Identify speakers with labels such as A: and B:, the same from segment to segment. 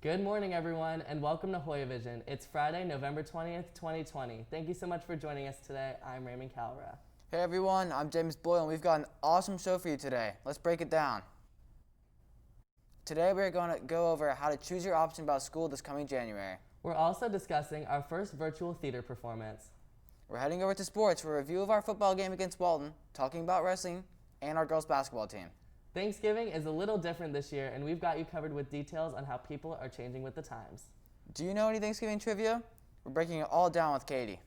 A: Good morning, everyone, and welcome to Hoyavision. It's Friday, November 20th, 2020. Thank you so much for joining us today. I'm Raymond Calra.
B: Hey everyone, I'm James Boyle, and we've got an awesome show for you today. Let's break it down. Today we're going to go over how to choose your option about school this coming January.
A: We're also discussing our first virtual theater performance.
B: We're heading over to sports for a review of our football game against Walton, talking about wrestling, and our girls basketball team.
A: Thanksgiving is a little different this year, and we've got you covered with details on how people are changing with the times.
B: Do you know any Thanksgiving trivia? We're breaking it all down with Katie.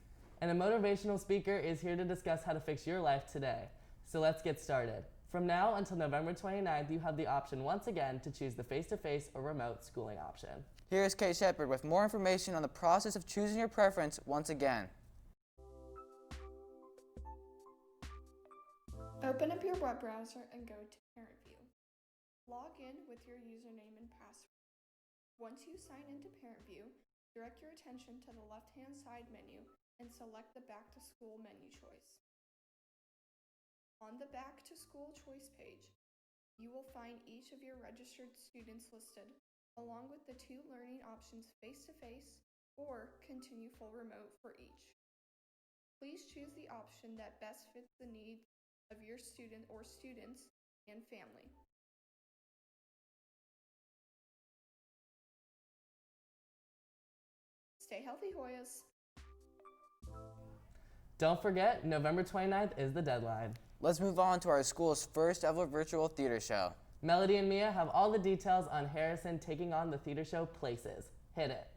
A: And a motivational speaker is here to discuss how to fix your life today. So let's get started. From now until November 29th, you have the option once again to choose the face-to-face or remote schooling option.
B: Here is Kate Shepard with more information on the process of choosing your preference once again.
C: Open up your web browser and go to Parent View. Log in with your username and password. Once you sign into Parent View, direct your attention to the left-hand side menu and select the Back to School menu choice. On the Back to School choice page, you will find each of your registered students listed, along with the two learning options face-to-face or continue full remote for each. Please choose the option that best fits the needs of your student or students and family. Stay healthy, Hoyas.
A: Don't forget, November 29th is the deadline.
B: Let's move on to our school's first ever virtual theater show.
A: Melody and Mia have all the details on Harrison taking on the theater show Places. Hit it.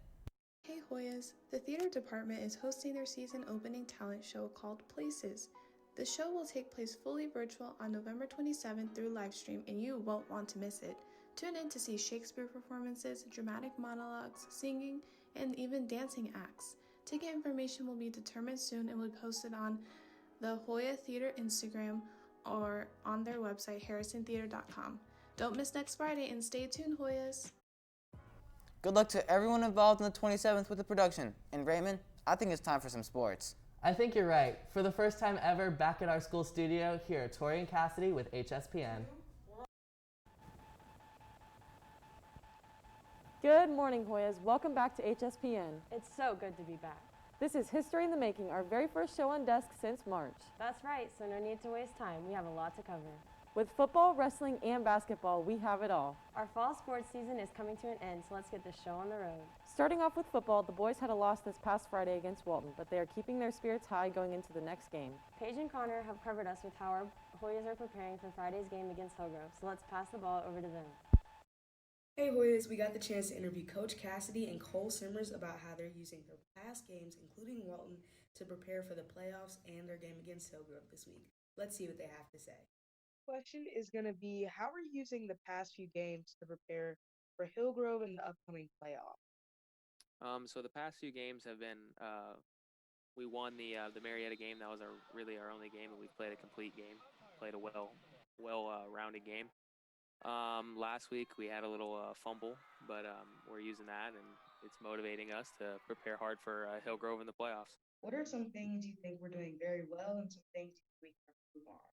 C: Hey Hoyas, the theater department is hosting their season opening talent show called Places. The show will take place fully virtual on November 27th through livestream, and you won't want to miss it. Tune in to see Shakespeare performances, dramatic monologues, singing, and even dancing acts. Ticket information will be determined soon and will be posted on the Hoya Theater Instagram or on their website, harrisontheater.com. Don't miss next Friday and stay tuned, Hoyas.
B: Good luck to everyone involved on the 27th with the production. And Raymond, I think it's time for some sports.
A: I think you're right. For the first time ever, back at our school studio, here are Tori and Cassidy with Hspn.
D: Good morning, Hoyas. Welcome back to Hspn.
E: It's so good to be back.
D: This is History in the Making, our very first show on desk since March.
E: That's right, so no need to waste time. We have a lot to cover.
D: With football, wrestling, and basketball, we have it all.
E: Our fall sports season is coming to an end, so let's get this show on the road.
D: Starting off with football, the boys had a loss this past Friday against Walton, but they are keeping their spirits high going into the next game.
E: Paige and Connor have covered us with how our Hoyas are preparing for Friday's game against Hillgrove, so let's pass the ball over to them.
F: Hey Hoyas, we got the chance to interview Coach Cassidy and Cole Simmers about how they're using their past games, including Walton, to prepare for the playoffs and their game against Hillgrove this week. Let's see what they have to say.
G: Question is going to be, how are you using the past few games to prepare for Hillgrove and the upcoming playoff?
H: So the past few games have been, we won the Marietta game. That was really our only game, and we've played a complete game, played a well-rounded game. Last week we had a little fumble, but we're using that, and it's motivating us to prepare hard for Hillgrove in the playoffs.
F: What are some things you think we're doing very well and some things we can improve on?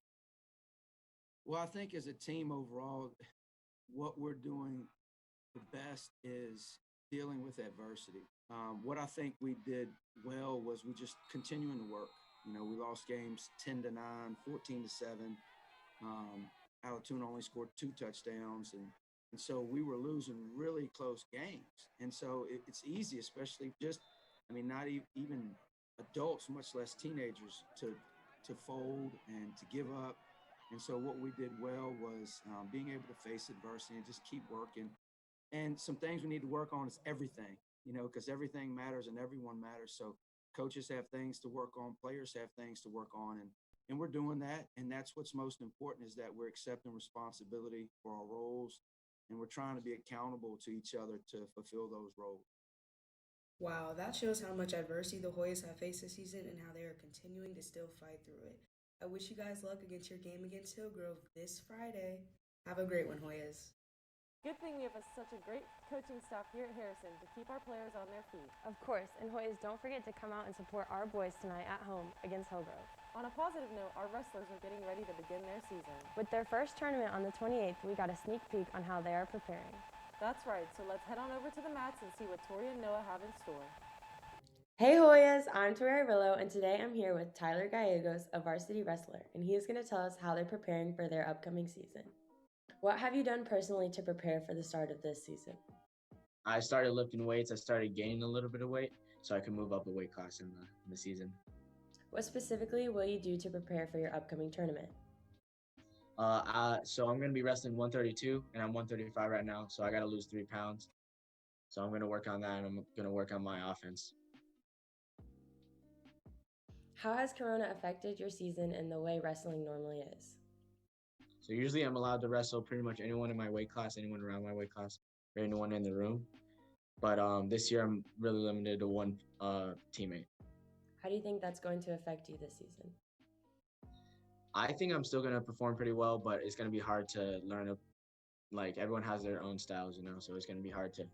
I: Well, I think as a team overall, what we're doing the best is dealing with adversity. What I think we did well was we just continuing to work. You know, we lost games 10-9, 14-7. Allatoona only scored 2 touchdowns, and so we were losing really close games. And so it's easy, especially not even adults, much less teenagers, to fold and to give up. And so what we did well was being able to face adversity and just keep working. And some things we need to work on is everything, because everything matters and everyone matters. So coaches have things to work on, players have things to work on, and we're doing that. And that's what's most important, is that we're accepting responsibility for our roles, and we're trying to be accountable to each other to fulfill those roles.
F: Wow, that shows how much adversity the Hoyas have faced this season and how they are continuing to still fight through it. I wish you guys luck against your game against Hillgrove this Friday. Have a great one, Hoyas.
D: Good thing we have such a great coaching staff here at Harrison to keep our players on their feet.
E: Of course, and Hoyas, don't forget to come out and support our boys tonight at home against Hillgrove.
D: On a positive note, our wrestlers are getting ready to begin their season.
E: With their first tournament on the 28th, we got a sneak peek on how they are preparing.
D: That's right, so let's head on over to the mats and see what Tori and Noah have in store.
J: Hey Hoyas, I'm Tori Arillo, and today I'm here with Tyler Gallegos, a varsity wrestler, and he is going to tell us how they're preparing for their upcoming season. What have you done personally to prepare for the start of this season?
K: I started lifting weights. I started gaining a little bit of weight so I could move up a weight class in the season.
J: What specifically will you do to prepare for your upcoming tournament?
K: So I'm going to be wrestling 132, and I'm 135 right now, so I got to lose 3 pounds. So I'm going to work on that, and I'm going to work on my offense.
J: How has Corona affected your season and the way wrestling normally is?
K: So usually I'm allowed to wrestle pretty much anyone in my weight class, anyone around my weight class, or anyone in the room. But this year I'm really limited to one teammate.
J: How do you think that's going to affect you this season?
K: I think I'm still going to perform pretty well, but it's going to be hard to learn. Like, everyone has their own styles, so it's going to be hard to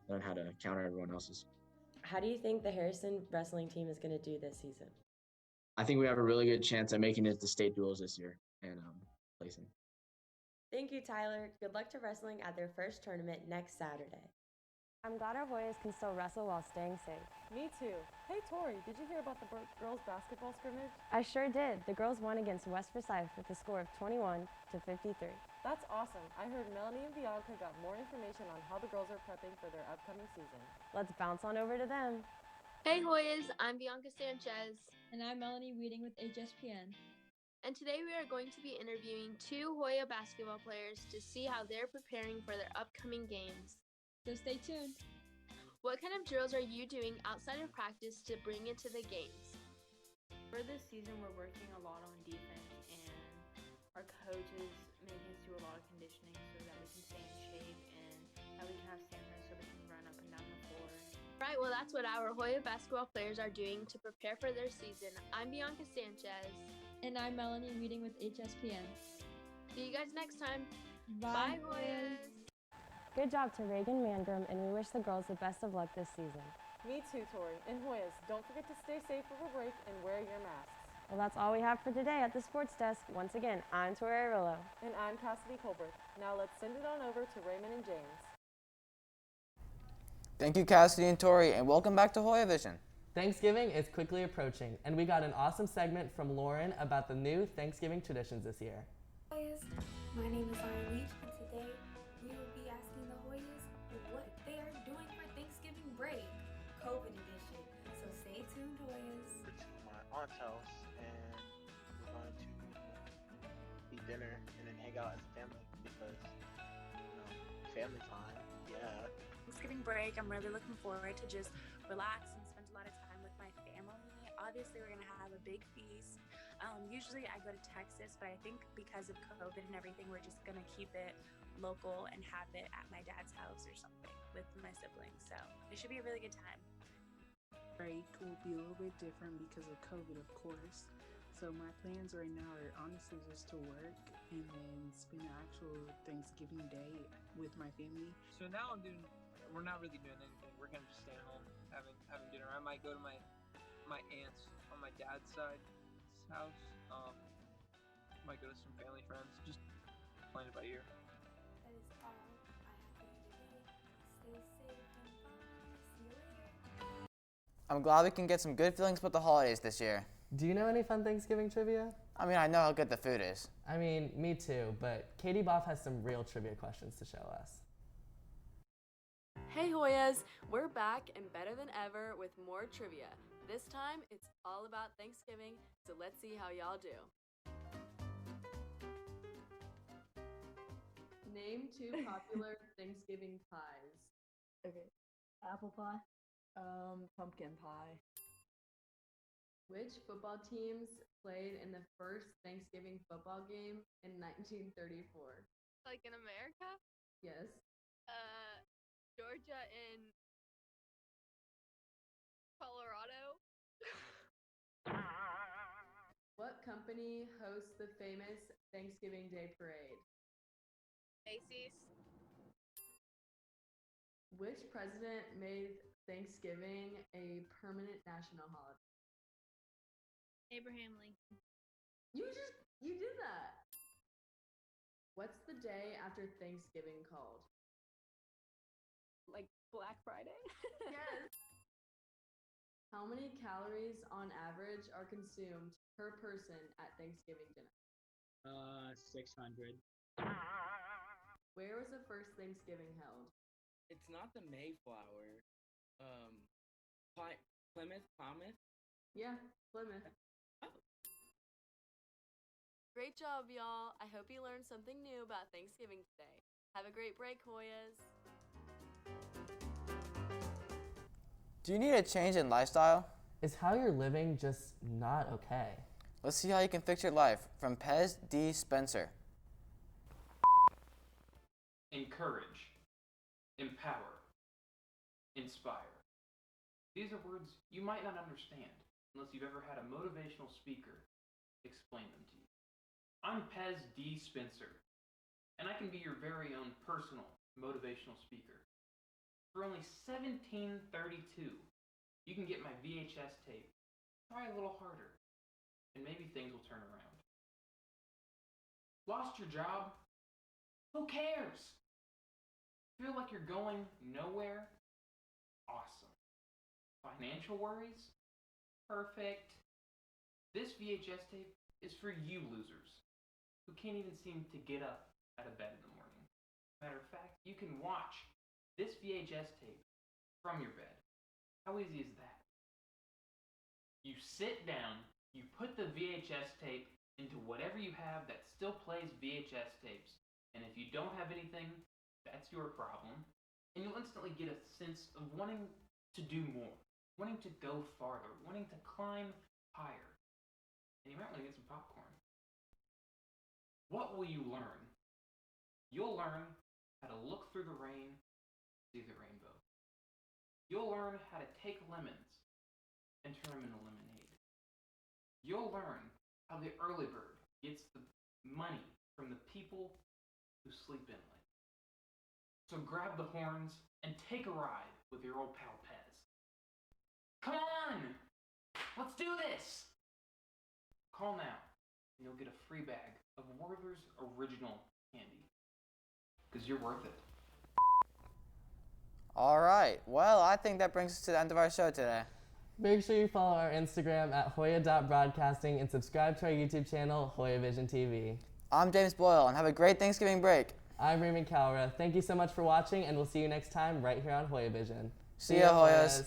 K: learn how to counter everyone else's.
J: How do you think the Harrison wrestling team is going to do this season?
K: I think we have a really good chance at making it to state duels this year and placing.
J: Thank you, Tyler. Good luck to wrestling at their first tournament next Saturday.
E: I'm glad our Hoyas can still wrestle while staying safe.
D: Me too. Hey Tori, did you hear about the girls' basketball scrimmage?
E: I sure did. The girls won against West Forsyth with a score of 21 to 53.
D: That's awesome. I heard Melanie and Bianca got more information on how the girls are prepping for their upcoming season.
E: Let's bounce on over to them.
L: Hey Hoyas, I'm Bianca Sanchez.
M: And I'm Melanie Weeding with Hspn.
L: And today we are going to be interviewing 2 Hoya basketball players to see how they're preparing for their upcoming games.
M: So stay tuned.
L: What kind of drills are you doing outside of practice to bring into the games?
N: For this season, we're working a lot on defense, and our coaches make us do a lot of conditioning so that we can stay in shape and that we can have stamina so we can run up and down the floor.
L: Right, well that's what our Hoya basketball players are doing to prepare for their season. I'm Bianca Sanchez.
M: And I'm Melanie Weeding with Hspn.
L: See you guys next time.
M: Bye
L: Hoyas.
E: Good job to Reagan Mangrum, and we wish the girls the best of luck this season.
D: Me too, Tori. And Hoyas, don't forget to stay safe over break and wear your masks.
E: Well, that's all we have for today at the Sports Desk. Once again, I'm Tori Arillo.
D: And I'm Cassidy Colbert. Now let's send it on over to Raymond and James.
B: Thank you, Cassidy and Tori, and welcome back to Hoyavision.
A: Thanksgiving is quickly approaching, and we got an awesome segment from Lauren about the new Thanksgiving traditions this year.
O: Hoyas, my name is Lauren Leach, and today we will be asking the Hoyas what they are doing for Thanksgiving break, COVID edition. So stay tuned, Hoyas.
P: To my aunt's house, and we're going to eat dinner and then hang out as a family because, family time, yeah.
Q: Thanksgiving break, I'm really looking forward to just relax and spend a lot of time with my family. Obviously, we're going to have a big feast. Usually I go to Texas, but I think because of COVID and everything, we're just going to keep it local and have it at my dad's house or something with my siblings. So it should be a really good time.
R: Break will be a little bit different because of COVID, of course. So my plans right now are honestly just to work and then spend the actual Thanksgiving day with my family.
S: So now we're not really doing anything. We're gonna just stay at home having dinner. I might go to my aunt's on my dad's side's house. Might go to some family friends. Just playing it by ear.
O: That is all I have for you today. Stay safe and bye. See you later.
B: I'm glad we can get some good feelings about the holidays this year.
A: Do you know any fun Thanksgiving trivia?
B: I mean, I know how good the food is.
A: I mean, me too, but Katie Boff has some real trivia questions to show us.
T: Hey Hoyas, we're back and better than ever with more trivia. This time, it's all about Thanksgiving, so let's see how y'all do. Name 2 popular Thanksgiving pies.
U: Okay. Apple pie. Pumpkin pie.
T: Which football teams played in the first Thanksgiving football game in 1934?
L: Like in America?
T: Yes.
L: Georgia and Colorado.
T: What company hosts the famous Thanksgiving Day Parade?
L: Macy's.
T: Which president made Thanksgiving a permanent national holiday?
L: Abraham Lincoln.
T: You did that. What's the day after Thanksgiving called? Like Black Friday?
L: Yes.
T: How many calories on average are consumed per person at Thanksgiving dinner?
C: 600.
T: Where was the first Thanksgiving held?
V: It's not the Mayflower. Plymouth?
T: Yeah, Plymouth. Great job, y'all. I hope you learned something new about Thanksgiving today. Have a great break, Hoyas.
B: Do you need a change in lifestyle?
A: Is how you're living just not okay?
B: Let's see how you can fix your life from Pez D. Spencer.
W: Encourage, empower, inspire. These are words you might not understand unless you've ever had a motivational speaker explain them to you. I'm Pez D. Spencer, and I can be your very own personal motivational speaker. For only $17.32, you can get my VHS tape. Try a little harder, and maybe things will turn around. Lost your job? Who cares? Feel like you're going nowhere? Awesome. Financial worries? Perfect. This VHS tape is for you losers who can't even seem to get up out of bed in the morning. Matter of fact, you can watch this VHS tape from your bed. How easy is that? You sit down, you put the VHS tape into whatever you have that still plays VHS tapes, and if you don't have anything, that's your problem, and you'll instantly get a sense of wanting to do more, wanting to go farther, wanting to climb higher, and you might want to get some popcorn. What will you learn? You'll learn how to look through the rain, see the rainbow. You'll learn how to take lemons and turn them into lemonade. You'll learn how the early bird gets the money from the people who sleep in late. So grab the horns and take a ride with your old pal Pez. Come on! Let's do this! Call now, and you'll get a free bag of Werther's Original Candy. Because you're worth it.
B: All right. Well, I think that brings us to the end of our show today.
A: Make sure you follow our Instagram at Hoya.broadcasting and subscribe to our YouTube channel, Hoyavision TV.
B: I'm James Boyle, and have a great Thanksgiving break.
A: I'm Raymond Cowra. Thank you so much for watching, and we'll see you next time right here on Hoyavision.
B: See ya, Hoyas.